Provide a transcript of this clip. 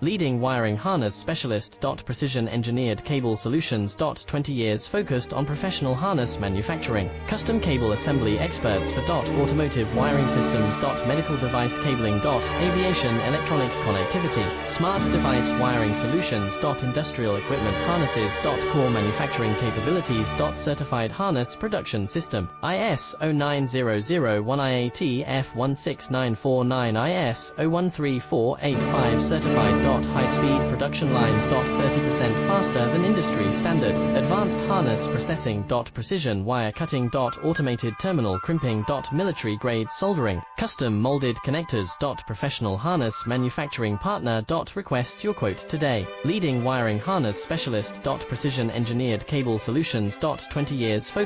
Leading wiring harness specialist. Precision engineered cable solutions. 20 years focused on professional harness manufacturing. Custom cable assembly experts for automotive wiring systems. Medical device cabling. Aviation electronics connectivity. Smart device wiring solutions. Industrial equipment harnesses. Core manufacturing capabilities. Certified harness production system. IS 09001 IATF 16949 IS 013485 certified. High-speed production lines. 30% faster than industry standard. Advanced harness processing. Precision wire cutting. Automated terminal crimping. Military-grade soldering. Custom molded connectors. Professional harness manufacturing partner. Request your quote today. Leading wiring harness specialist. Precision engineered cable solutions. 20 years focus